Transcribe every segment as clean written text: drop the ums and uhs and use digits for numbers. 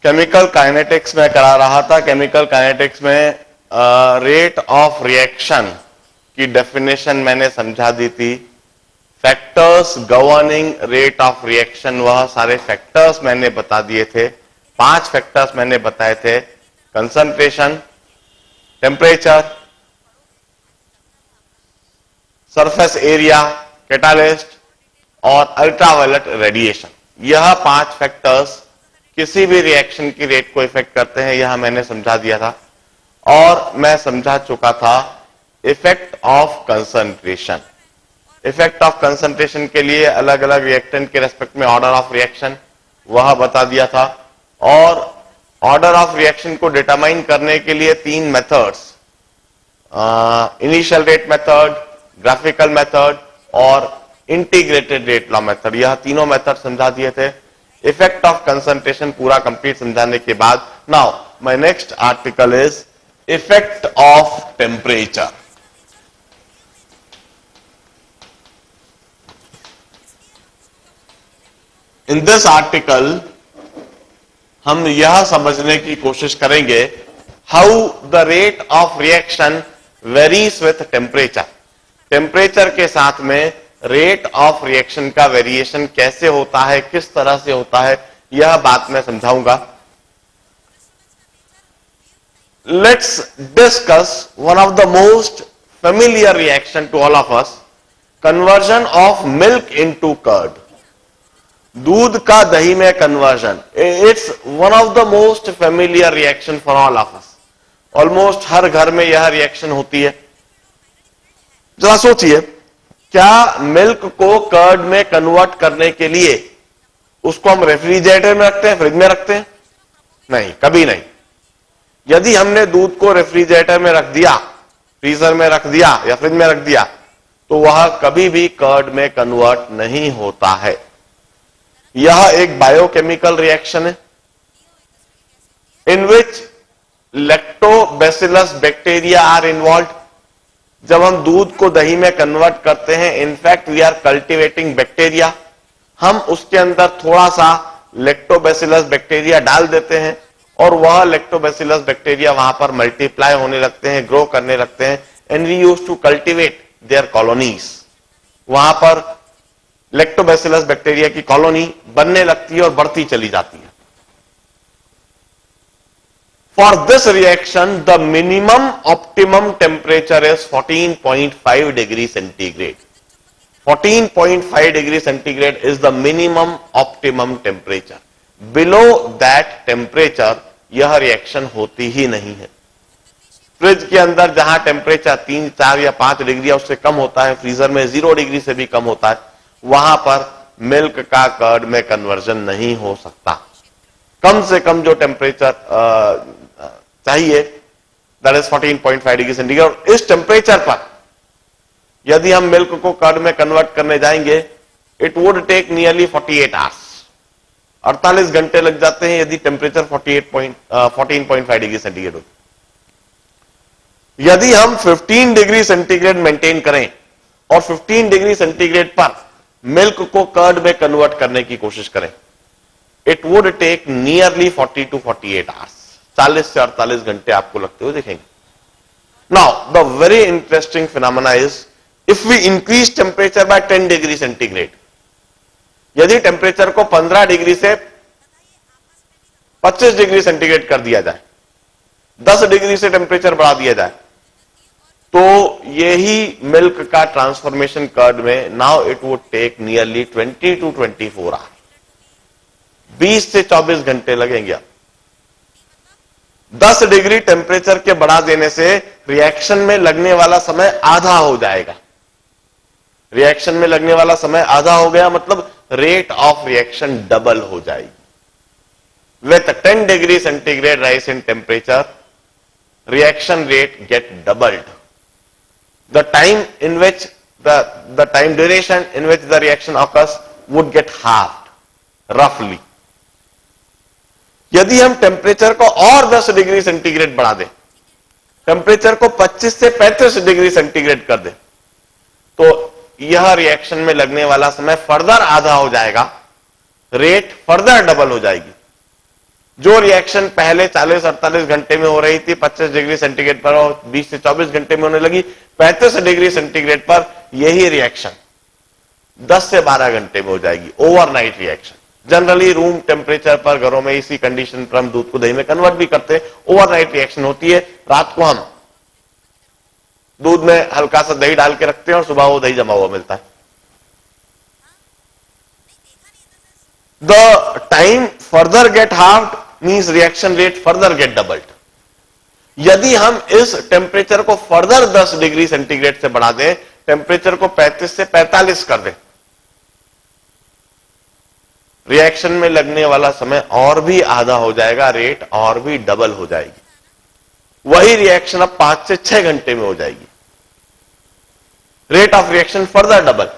Chemical kinetics में करा रहा था। केमिकल काइनेटिक्स में रेट ऑफ रिएक्शन की डेफिनेशन मैंने समझा दी थी। Factors governing rate of reaction, वह सारे फैक्टर्स मैंने बता दिए थे। 5 फैक्टर्स मैंने बताए थे: concentration, temperature, surface area, catalyst और अल्ट्रावायलेट रेडिएशन। यह 5 फैक्टर्स किसी भी रिएक्शन की रेट को इफेक्ट करते हैं, यह मैंने समझा दिया था। और मैं समझा चुका था effect of concentration. Effect of concentration के लिए अलग अलग रिएक्टेंट के रेस्पेक्ट में ऑर्डर ऑफ रिएक्शन, वह बता दिया था। और ऑर्डर ऑफ रिएक्शन को डिटरमाइन करने के लिए 3 methods, initial rate method, graphical method और इंटीग्रेटेड रेट लॉ मेथड, यह तीनों मेथड समझा दिए थे। इफेक्ट ऑफ कंसंट्रेशन पूरा कंप्लीट समझाने के बाद, now my next article is effect of temperature. In this article हम यह समझने की कोशिश करेंगे how the rate of reaction varies with temperature. Temperature के साथ में रेट ऑफ रिएक्शन का वेरिएशन कैसे होता है, किस तरह से होता है, यह बात मैं समझाऊंगा। Let's discuss one of the most familiar reaction to all of us, conversion of milk into curd. दूध का दही में conversion, it's one of the most familiar reaction for all of us. Almost हर घर में यह रिएक्शन होती है। जरा सोचिए, क्या मिल्क को कर्ड में कन्वर्ट करने के लिए उसको हम रेफ्रिजरेटर में रखते हैं, फ्रिज में रखते हैं? नहीं, कभी नहीं। यदि हमने दूध को रेफ्रिजरेटर में रख दिया, फ्रीजर में रख दिया या फ्रिज में रख दिया, तो वह कभी भी कर्ड में कन्वर्ट नहीं होता है। यह एक बायोकेमिकल रिएक्शन है in which lactobacillus bacteria are involve. जब हम दूध को दही में कन्वर्ट करते हैं, in fact we are cultivating bacteria. हम उसके अंदर थोड़ा सा लैक्टोबैसिलस बैक्टीरिया डाल देते हैं और वह लैक्टोबैसिलस बैक्टीरिया वहां पर मल्टीप्लाई होने लगते हैं, ग्रो करने लगते हैं, and we use to cultivate their colonies. वहां पर लैक्टोबैसिलस बैक्टीरिया की कॉलोनी बनने लगती है और बढ़ती चली जाती है। For this reaction, the minimum optimum temperature is 14.5 degrees centigrade. 14.5 degree centigrade is the minimum optimum temperature. Below that temperature, यह रिएक्शन होती ही नहीं है। फ्रिज के अंदर जहां टेम्परेचर 3, 4 या 5 डिग्री उससे कम होता है, फ्रीजर में 0 डिग्री से भी कम होता है, वहां पर मिल्क का कर्ड में कन्वर्जन नहीं हो सकता। कम से कम जो टेम्परेचर चाहिए, दैट इज 14.5 डिग्री सेंटीग्रेड। इस टेम्परेचर पर यदि हम मिल्क को कर्ड में कन्वर्ट करने जाएंगे, it would take nearly 48 hours, 48 घंटे लग जाते हैं यदि टेम्परेचर 14.5 डिग्री सेंटीग्रेड हो। यदि हम 15 डिग्री सेंटीग्रेड मेंटेन करें और 15 डिग्री सेंटीग्रेड पर मिल्क को कर्ड में कन्वर्ट करने की कोशिश करें, it would take nearly 40 to 48 hours, 40 से 48 घंटे आपको लगते हुए देखेंगे। Now the very interesting phenomena is if we increase temperature by 10 degree centigrade. यदि टेम्परेचर को 15 डिग्री से 25 डिग्री सेंटीग्रेड कर दिया जाए, 10 डिग्री से टेम्परेचर बढ़ा दिया जाए, तो यही मिल्क का ट्रांसफॉर्मेशन कर्ड में now it would take nearly 20 to 24 hour, 20 से 24 घंटे लगेंगे। 10 डिग्री टेम्परेचर के बढ़ा देने से रिएक्शन में लगने वाला समय आधा हो जाएगा। रिएक्शन में लगने वाला समय आधा हो गया, मतलब रेट ऑफ रिएक्शन डबल हो जाएगी। With 10 degree centigrade rise in temperature, reaction rate get doubled. The time in which the time duration in which the reaction occurs would get halved roughly. यदि हम टेम्परेचर को और 10 degree centigrade बढ़ा दें, temperature को 25 से 35 डिग्री सेंटीग्रेड कर दें, तो यह रिएक्शन में लगने वाला समय फर्दर आधा हो जाएगा, रेट फर्दर डबल हो जाएगी। जो रिएक्शन पहले 40-48 घंटे में हो रही थी 25 डिग्री सेंटीग्रेड पर और 20 से 24 घंटे में होने लगी 35 डिग्री सेंटीग्रेड पर, यही रिएक्शन 10 से 12 घंटे में हो जाएगी, overnight reaction. Generally room temperature पर घरों में इसी कंडीशन पर हम दूध को दही में कन्वर्ट भी करते हैं, ओवरनाइट रिएक्शन होती है। रात को हम दूध में हल्का सा दही डाल के रखते हैं और सुबह वो दही जमा हुआ मिलता है। The time further get hard means reaction rate further get doubled. यदि हम इस टेम्परेचर को फर्दर 10 डिग्री सेंटीग्रेड से बढ़ा दें, टेम्परेचर को 35 से 45 कर दें, रिएक्शन में लगने वाला समय और भी आधा हो जाएगा, रेट और भी डबल हो जाएगी। वही रिएक्शन अब 5 से 6 घंटे में हो जाएगी, rate of reaction further double.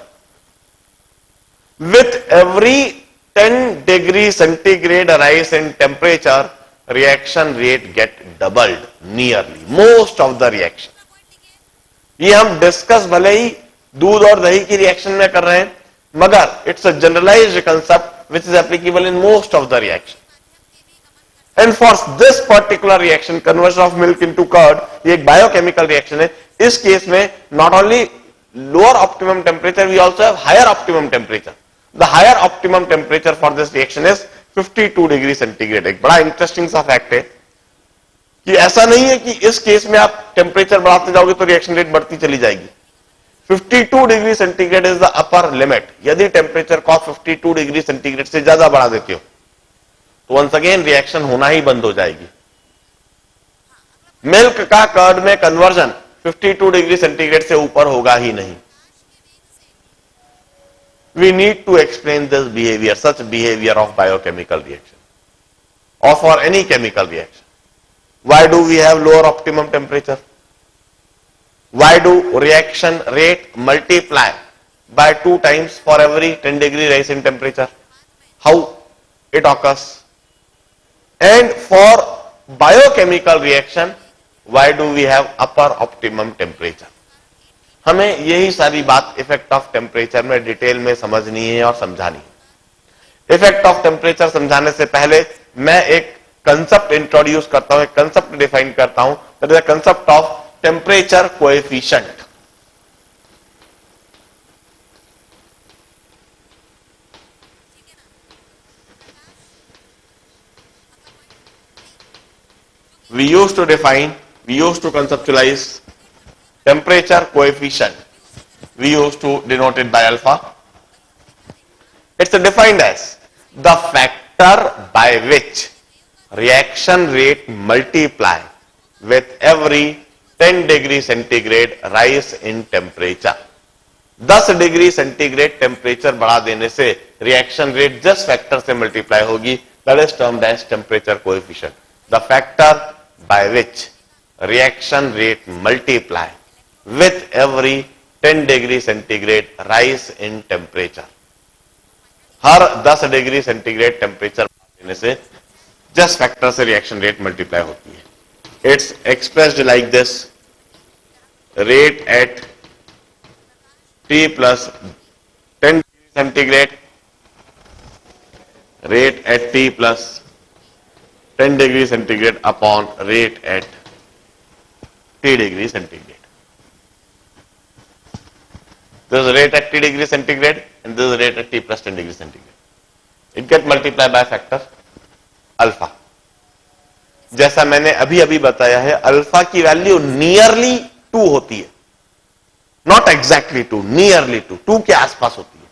With every 10 degree centigrade rise in temperature, reaction rate get doubled nearly most of the reaction. ये हम डिस्कस भले ही दूध और दही की रिएक्शन में कर रहे हैं, मगर it's a generalised concept which is applicable in most of the reaction. And for this particular reaction, conversion of milk into curd, ये एक biochemical reaction है। इस केस में not only lower optimum temperature, we also have higher optimum temperature. The higher optimum temperature for this reaction is 52 degree centigrade. एक बड़ा interesting सा fact है कि ऐसा नहीं है कि इस केस में आप टेम्परेचर बढ़ाते जाओगे तो रिएक्शन रेट बढ़ती चली जाएगी। 52 degree centigrade is the upper limit. यदि टेम्परेचर को आप 52 डिग्री सेंटीग्रेड से ज्यादा बढ़ा देते हो तो वंस अगेन रिएक्शन होना ही बंद हो जाएगी। मिल्क का कर्ड में कन्वर्जन 52 डिग्री सेंटीग्रेड से ऊपर होगा ही नहीं। We need to explain this behaviour, such behaviour of biochemical reaction और for any chemical reaction. Why do we have lower optimum temperature? Why do reaction rate multiply by 2 times for every 10 degree rise in temperature? How it occurs? And for biochemical reaction, why do we have upper optimum temperature? हमें यही सारी बात effect of temperature में detail में समझनी है और समझानी है। इफेक्ट ऑफ टेम्परेचर समझाने से पहले मैं एक कंसेप्ट इंट्रोड्यूस करता हूं, एक कंसेप्ट डिफाइन करता हूं, that is the concept of temperature coefficient. We used to conceptualize temperature coefficient. We used to denote it by alpha. It's defined as the factor by which reaction rate multiply with every 10 degree centigrade rise in temperature. 10 degree centigrade temperature बढ़ा देने से reaction rate जिस factor से multiply होगी, that is termed as temperature coefficient. The factor by which reaction rate multiply with every 10 degree centigrade rise in temperature. हर 10 degree centigrade temperature बढ़ा देने से जिस फैक्टर से रिएक्शन रेट मल्टीप्लाई होती है, it's expressed like this: rate at T plus 10 degree centigrade, rate at T plus 10 degree centigrade upon rate at T degree centigrade. This is rate at T degree centigrade and this is rate at T plus 10 degree centigrade. It gets multiplied by factor alpha. जैसा मैंने अभी अभी बताया है, alpha की value nearly 2 होती है, not exactly 2, nearly 2 के आसपास होती है।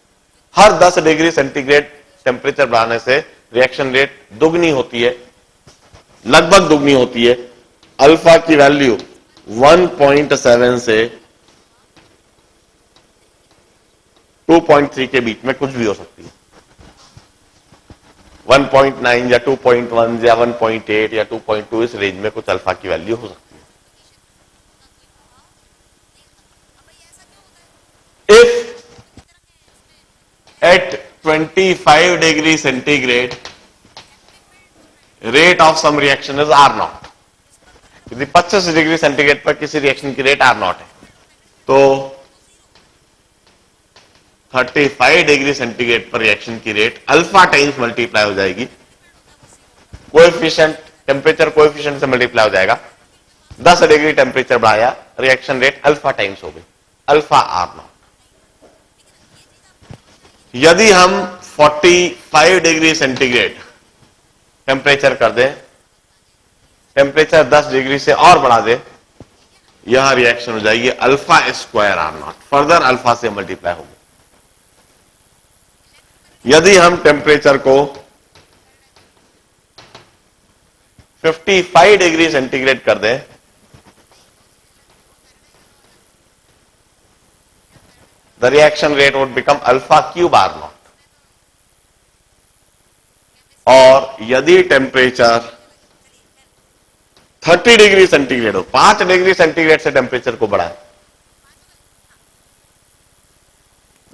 हर 10 डिग्री सेंटीग्रेड टेम्परेचर बढ़ाने से रिएक्शन रेट दुगनी होती है, लगभग दुगनी होती है। अल्फा की वैल्यू 1.7 से 2.3 के बीच में कुछ भी हो सकती है। 1.9 या 2.1 या 1.8 या 2.2 इस रेंज में कुछ अल्फा की वैल्यू हो सकती है। If at 25 degree centigrade rate of some reaction is R naught, यदि 25 डिग्री सेंटीग्रेड पर किसी रिएक्शन की रेट आर नॉट है तो 35 डिग्री सेंटीग्रेड पर रिएक्शन की रेट अल्फा टाइम्स मल्टीप्लाई हो जाएगी कोएफिशिएंट, टेम्परेचर कोएफिशिएंट से मल्टीप्लाई हो जाएगा। 10 डिग्री टेम्परेचर बढ़ाया, रिएक्शन रेट अल्फा टाइम्स हो गई, अल्फा आर नॉट। यदि हम 45 डिग्री सेंटीग्रेड टेम्परेचर कर दें, टेम्परेचर 10 डिग्री से और बढ़ा दे, यह रिएक्शन हो जाएगी alpha square R naught, further alpha से मल्टीप्लाई होगी। यदि हम टेम्परेचर को 55 डिग्री सेंटीग्रेड कर दें, the reaction rate would become alpha cube R naught. और यदि टेम्परेचर 30 डिग्री सेंटीग्रेड हो, 5 डिग्री सेंटीग्रेड से टेम्परेचर को बढ़ाए,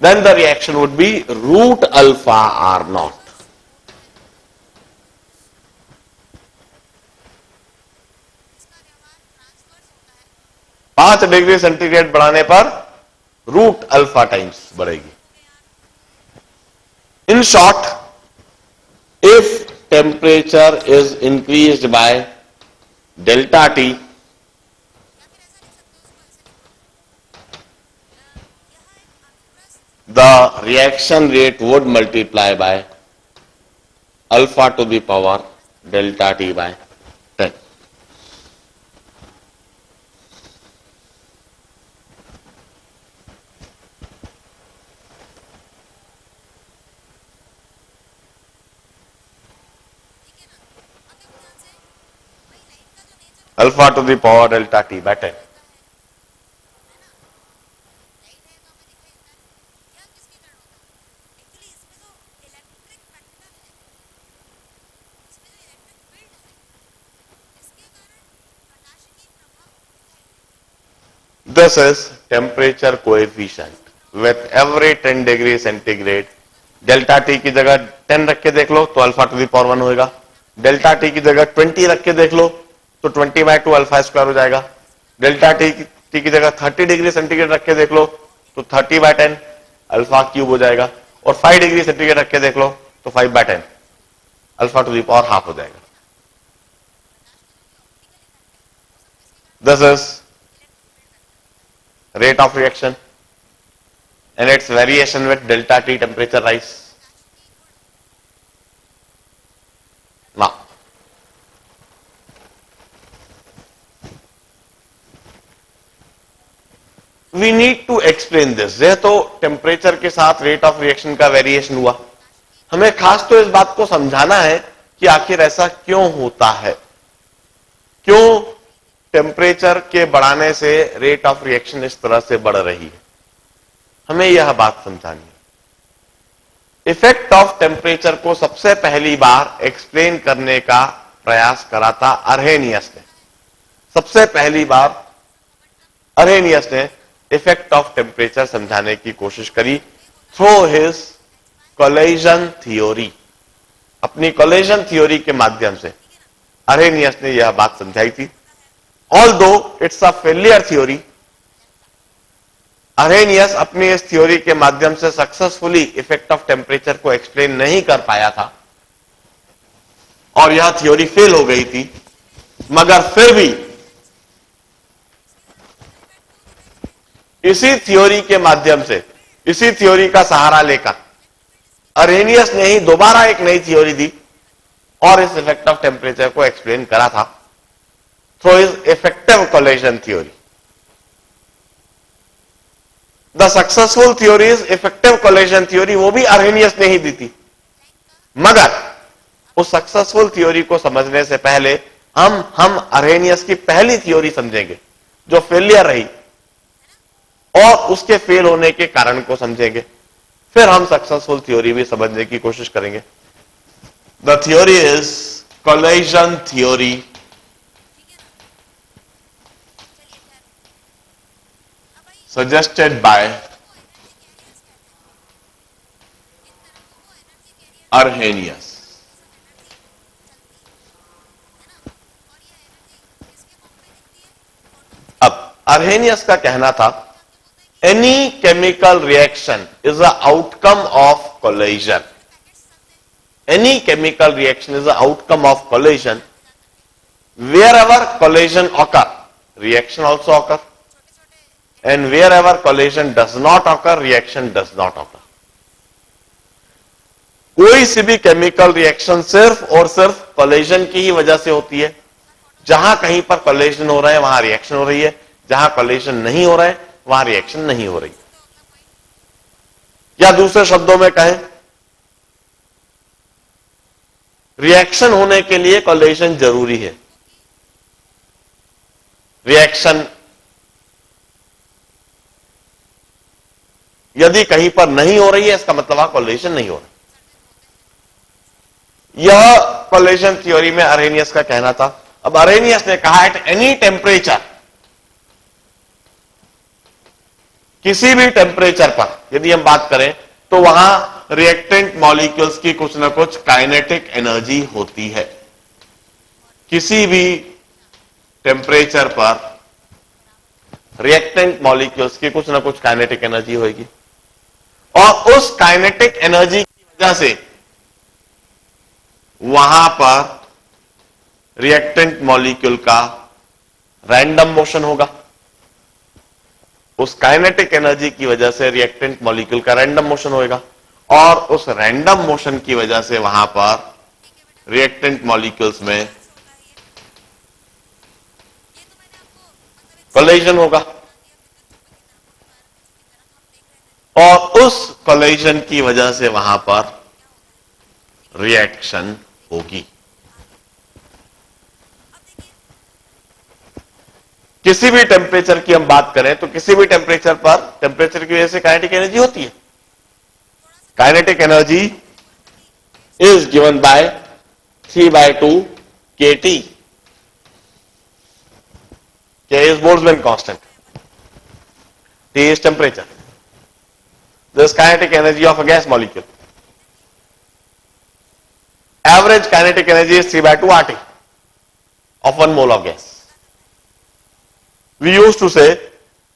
then the reaction would be root alpha R naught. पांच डिग्री सेंटीग्रेड बढ़ाने पर रूट अल्फा टाइम्स बढ़ेगी। In short, if temperature is increased by delta T, the reaction rate would multiply by alpha to the power delta t by 10. Alpha to the power delta t by 10. This is temperature coefficient with every 10 degree centigrade. Delta T की जगह 10 रख के देख लो तो alpha to the power 1 होगा। Delta T की जगह 20 रख के देख लो तो 20/2 अल्फा स्क्वायर हो जाएगा। डेल्टा टी की जगह 30 डिग्री सेंटीग्रेड रख के देख लो तो 30/10 अल्फा क्यूब हो जाएगा। और 5 डिग्री सेंटीग्रेड रख के देख लो तो 5/10 alpha to the power half हो जाएगा। This is rate of reaction and its variation with delta T temperature rise. Now, we need to explain this. यह तो टेम्परेचर के साथ रेट ऑफ रिएक्शन का वेरिएशन हुआ, हमें खास तो इस बात को समझाना है कि आखिर ऐसा क्यों होता है, क्यों टेम्परेचर के बढ़ाने से रेट ऑफ रिएक्शन इस तरह से बढ़ रही है, हमें यह बात समझानी है। इफेक्ट ऑफ टेम्परेचर को सबसे पहली बार एक्सप्लेन करने का प्रयास करा था अर्हेनियस ने। सबसे पहली बार अर्हेनियस ने इफेक्ट ऑफ टेम्परेचर समझाने की कोशिश करी थ्रू हिज कोलिजन थ्योरी। अपनी कोलिजन थ्योरी के माध्यम से अर्हेनियस ने यह बात समझाई थी। Although it's a failure theory, अर्हेनियस अपनी इस थ्योरी के माध्यम से सक्सेसफुली इफेक्ट ऑफ टेम्परेचर को एक्सप्लेन नहीं कर पाया था और यह थ्योरी फेल हो गई थी, मगर फिर भी इसी थ्योरी के माध्यम से, इसी थ्योरी का सहारा लेकर अर्हेनियस ने ही दोबारा एक नई थ्योरी दी और इस इफेक्ट ऑफ टेम्परेचर को एक्सप्लेन करा था through his effective collision theory. The successful theory is effective collision theory, वो भी अर्हेनियस ने ही दी थी। मगर उस सक्सेसफुल थ्योरी को समझने से पहले हम अर्हेनियस की पहली थ्योरी समझेंगे जो फेलियर रही और उसके फेल होने के कारण को समझेंगे, फिर हम सक्सेसफुल थ्योरी भी समझने की कोशिश करेंगे। The theory is collision theory suggested by Arrhenius. अब अर्हेनियस का कहना था any chemical reaction is a outcome of collision. any chemical reaction is the outcome of collision. Wherever collision occur, reaction also occur, and wherever collision does not occur, reaction does not occur. कोई सी भी chemical reaction सिर्फ और सिर्फ collision की ही वजह से होती है। जहां कहीं पर कोलिजन हो रहा है वहां रिएक्शन हो रही है, जहां कोलिजन नहीं हो रहा है वहां रिएक्शन नहीं हो रही है। या दूसरे शब्दों में कहें, रिएक्शन होने के लिए कोलिजन जरूरी है। रिएक्शन यदि कहीं पर नहीं हो रही है इसका मतलब वहां कोलिजन नहीं हो रहा। यह कोलिजन थ्योरी में अरेनियस का कहना था। अब अरेनियस ने कहा एट एनी टेम्परेचर, किसी भी टेम्परेचर पर यदि हम बात करें तो वहां रिएक्टेंट मॉलिक्यूल्स की कुछ ना कुछ काइनेटिक एनर्जी होती है। किसी भी टेम्परेचर पर रिएक्टेंट मॉलिक्यूल्स की कुछ ना कुछ काइनेटिक एनर्जी होगी और उस काइनेटिक एनर्जी की वजह से वहां पर रिएक्टेंट मॉलिक्यूल का रैंडम मोशन होगा। उस काइनेटिक एनर्जी की वजह से रिएक्टेंट मॉलिक्यूल का रैंडम मोशन होगा और उस रैंडम मोशन की वजह से वहां पर रिएक्टेंट मॉलिक्यूल्स में कोलिजन होगा और उस कोलिजन की वजह से वहां पर रिएक्शन होगी। किसी भी टेम्परेचर की हम बात करें तो किसी भी टेम्परेचर पर टेम्परेचर की वजह से काइनेटिक एनर्जी होती है। Kinetic energy is given by 3/2 kT। K is Boltzmann constant. T is temperature. This is kinetic energy of a gas molecule. Average kinetic energy is 3/2 RT of 1 mole of gas. We used to say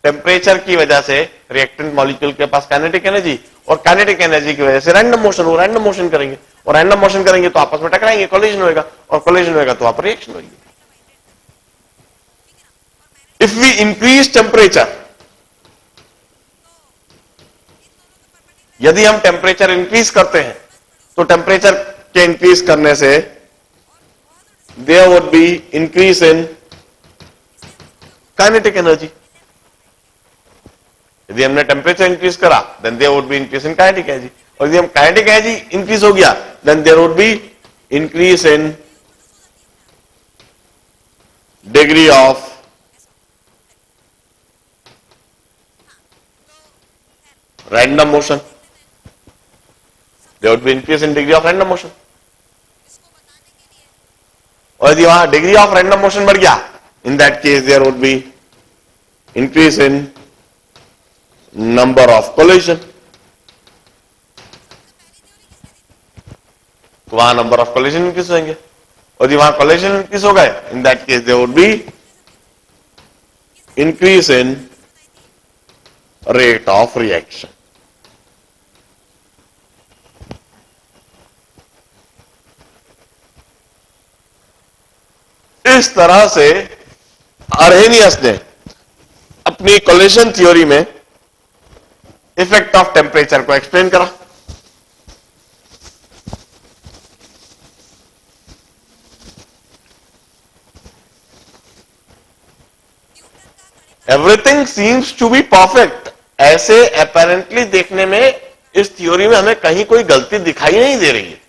temperature की वजह से reactant molecule के पास kinetic energy और kinetic energy की वजह से random motion हो, random motion करेंगे और रैंडम मोशन करेंगे तो आपस में टकराएंगे, कोलिजन होगा और कोलिजन होगा तो वहां पर रिएक्शन होगी। If we increase temperature, यदि हम टेम्परेचर इंक्रीज करते हैं तो टेम्परेचर के इंक्रीज करने से there would be increase in kinetic energy. यदि हमने टेम्परेचर इंक्रीज करा then there would be increase in kinetic energy और यदि हम काइनेटिक एनर्जी इंक्रीज हो गया then there would be increase in degree of random motion. There would be increase in degree of random motion और यदि वहां degree of random motion बढ़ गया in that case there would be increase in number of collision. तो वहां number of collision increase होंगे और यदि वहां कोलिजन इंक्रीज हो गए in that case there would be increase in rate of reaction. इस तरह से अरहेनियस ने अपनी कोलिजन थ्योरी में इफेक्ट ऑफ टेम्परेचर को एक्सप्लेन करा। Everything seems to be perfect. ऐसे अपेरेंटली देखने में इस थ्योरी में हमें कहीं कोई गलती दिखाई नहीं दे रही है।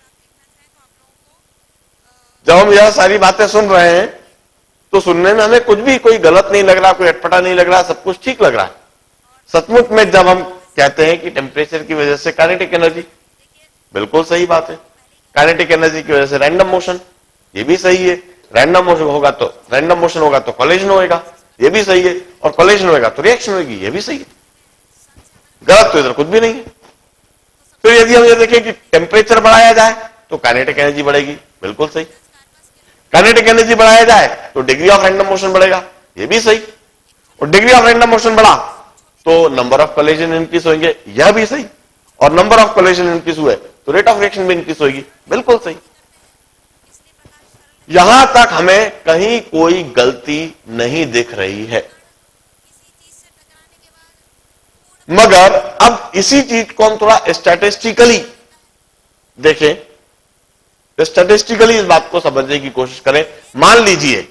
जब हम यह सारी बातें सुन रहे हैं तो सुनने में हमें कुछ भी कोई गलत नहीं लग रहा, कोई अटपटा नहीं लग रहा, सब कुछ ठीक लग रहा है। सचमुच में जब हम कहते हैं कि टेम्परेचर की वजह से काइनेटिक एनर्जी, बिल्कुल सही बात है। काइनेटिक एनर्जी की वजह से रैंडम मोशन, ये भी सही है। रैंडम मोशन होगा तो कोलिजन होगा, ये भी सही है। और कोलिजन होगा तो रिएक्शन होगी, ये भी सही है। गलत तो इधर कुछ भी नहीं है। फिर यदि हम ये देखें कि टेम्परेचर बढ़ाया जाए तो काइनेटिक एनर्जी बढ़ेगी, बिल्कुल सही। काइनेटिक एनर्जी बढ़ाया जाए तो डिग्री ऑफ रैंडम मोशन बढ़ेगा, ये भी सही। और डिग्री ऑफ रैंडम मोशन बढ़ा तो नंबर ऑफ कोलिजन इंक्रीज होंगे, यह भी सही। और नंबर ऑफ कोलिजन इंक्रीज हुए तो रेट ऑफ रिएक्शन भी इंक्रीज होगी। बिल्कुल सही। यहां तक हमें कहीं कोई गलती नहीं दिख रही है, मगर अब इसी चीज को हम थोड़ा स्टैटिस्टिकली देखें, स्टैटिस्टिकली इस बात को समझने की कोशिश करें। मान लीजिए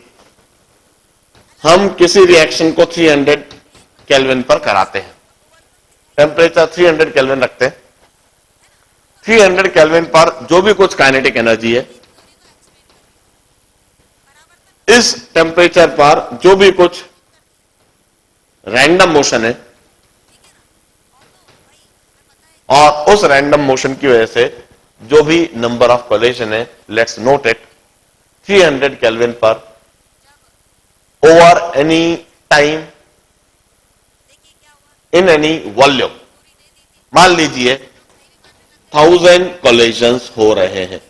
हम किसी रिएक्शन को 300 केल्विन पर कराते हैं, टेम्परेचर 300 केल्विन रखते हैं। 300 केल्विन पर जो भी कुछ काइनेटिक एनर्जी है, इस टेम्परेचर पर जो भी कुछ रैंडम मोशन है, और उस रैंडम मोशन की वजह से जो भी नंबर ऑफ कोलिजन है, लेट्स नोट इट, 300 केल्विन पर over any time in any volume, मान लीजिए 1000 कोलिजन्स हो रहे हैं।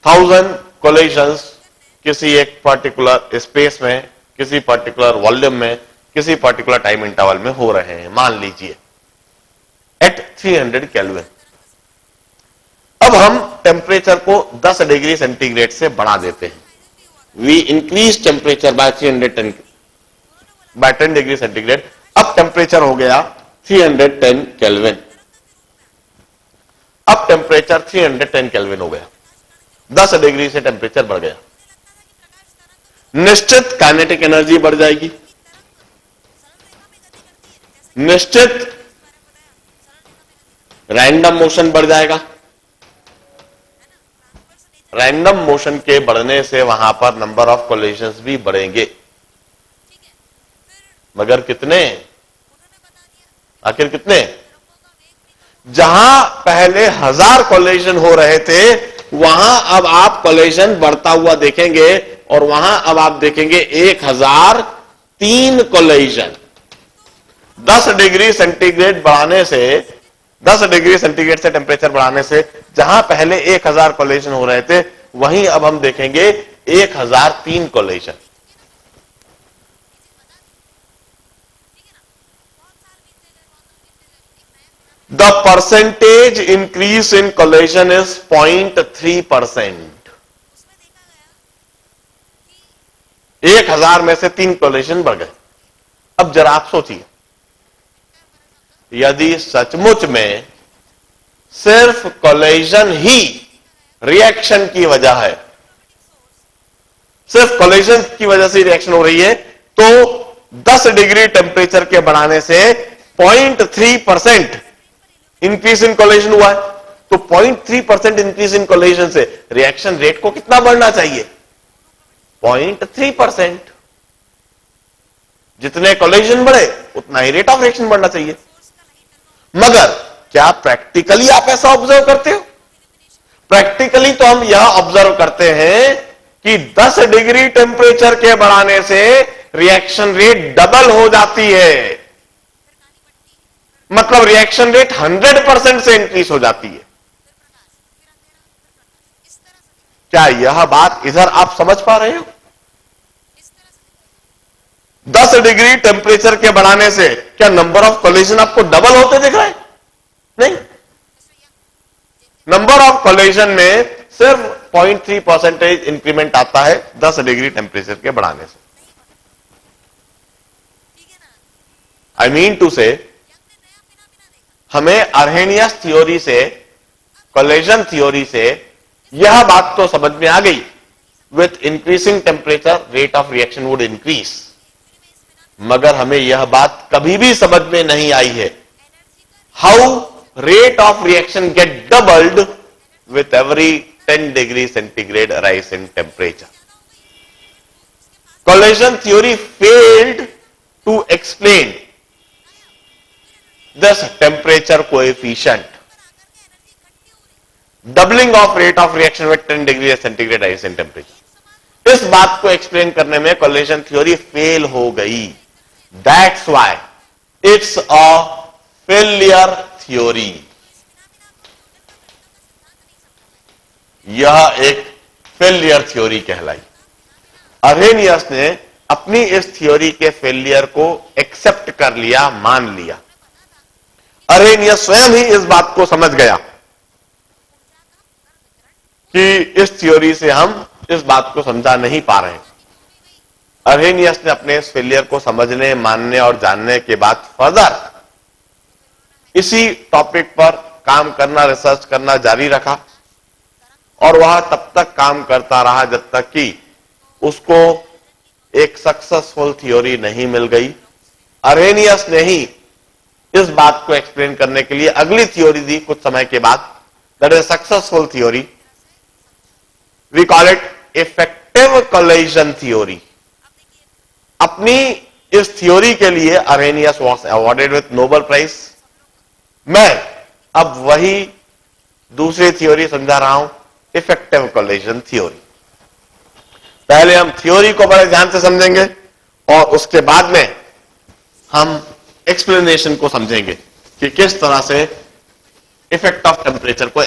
1000 कोलिजन्स किसी एक पर्टिकुलर स्पेस में, किसी पर्टिकुलर वॉल्यूम में, किसी पर्टिकुलर टाइम इंटरवल में हो रहे हैं, मान लीजिए एट 300 केल्विन। अब हम टेम्परेचर को 10 डिग्री सेंटीग्रेड से बढ़ा देते हैं। We increase temperature by 10 degree centigrade. अब टेम्परेचर हो गया 310 केल्विन। अब टेम्परेचर 310 केल्विन हो गया, 10 डिग्री से टेम्परेचर बढ़ गया। निश्चित काइनेटिक एनर्जी बढ़ जाएगी, निश्चित रैंडम मोशन बढ़ जाएगा। रैंडम मोशन के बढ़ने से वहां पर नंबर ऑफ कोलिजन्स भी बढ़ेंगे, मगर कितने? आखिर कितने? जहां पहले 1000 कोलिजन हो रहे थे, वहां अब आप कोलिजन बढ़ता हुआ देखेंगे, और वहां अब आप देखेंगे 1003 कोलिजन। 10 डिग्री सेंटीग्रेड बढ़ाने से, 10 डिग्री सेंटीग्रेड से टेम्परेचर बढ़ाने से जहां पहले 1000 कोलिजन हो रहे थे, वहीं अब हम देखेंगे 1003 collision. The percentage increase in collision is 0.3%. 1000 में से 3 कोलिजन बढ़ गए। अब जरा आप सोचिए, यदि सचमुच में सिर्फ कोलिजन ही रिएक्शन की वजह है, सिर्फ कोलिजन की वजह से रिएक्शन हो रही है, तो 10 डिग्री टेम्परेचर के बढ़ाने से 0.3% इंक्रीज इन कोलिजन हुआ है। तो 0.3% इंक्रीज इन कोलिजन से रिएक्शन रेट को कितना बढ़ना चाहिए? 0.3%। जितने कोलिजन बढ़े उतना ही रेट ऑफ रिएक्शन बढ़ना चाहिए। मगर क्या प्रैक्टिकली आप ऐसा ऑब्जर्व करते हो? प्रैक्टिकली तो हम यह ऑब्जर्व करते हैं कि 10 डिग्री टेम्परेचर के बढ़ाने से रिएक्शन रेट डबल हो जाती है। मतलब रिएक्शन रेट 100% से इंक्रीज हो जाती है। क्या यह बात इधर आप समझ पा रहे हो? 10 डिग्री टेम्परेचर के बढ़ाने से क्या नंबर ऑफ कोलिजन आपको डबल होते दिख रहा है? नहीं, नंबर ऑफ कोलिजन में सिर्फ 0.3% इंक्रीमेंट आता है 10 डिग्री टेम्परेचर के बढ़ाने से। आई मीन टू से, हमें अर्हेनियस थ्योरी से, कोलिजन थ्योरी से यह बात तो समझ में आ गई, with increasing temperature rate of reaction would increase. मगर हमें यह बात कभी भी समझ में नहीं आई है, how rate of reaction get doubled with every 10 degree centigrade rise in temperature. Collision theory failed to explain this temperature coefficient, doubling of rate of reaction with 10 degree centigrade rise in temperature। इस बात को explain करने में collision theory fail हो गई। That's why it's a failure theory। यह एक failure theory कहलाई। अर्हेनियस ने अपनी इस थ्योरी के फेलियर को एक्सेप्ट कर लिया, मान लिया। अरेनियस स्वयं ही इस बात को समझ गया कि इस थ्योरी से हम इस बात को समझा नहीं पा रहे। अरेनियस ने अपने इस फेलियर को समझने, मानने और जानने के बाद फर्दर इसी टॉपिक पर काम करना, रिसर्च करना जारी रखा और वह तब तक काम करता रहा जब तक कि उसको एक सक्सेसफुल थ्योरी नहीं मिल गई। अरेनियस ने ही इस बात को एक्सप्लेन करने के लिए अगली थ्योरी दी कुछ समय के बाद, that is successful theory. We call it effective collision theory. अपनी इस थ्योरी के लिए Arrhenius was awarded with Nobel prize. मैं अब वही दूसरी थ्योरी समझा रहा हूं, इफेक्टिव कोलिजन थ्योरी। पहले हम थ्योरी को बड़े ध्यान से समझेंगे और उसके बाद में हम एक्सप्लेनेशन को समझेंगे कि किस तरह से इफेक्ट ऑफ टेम्परेचर को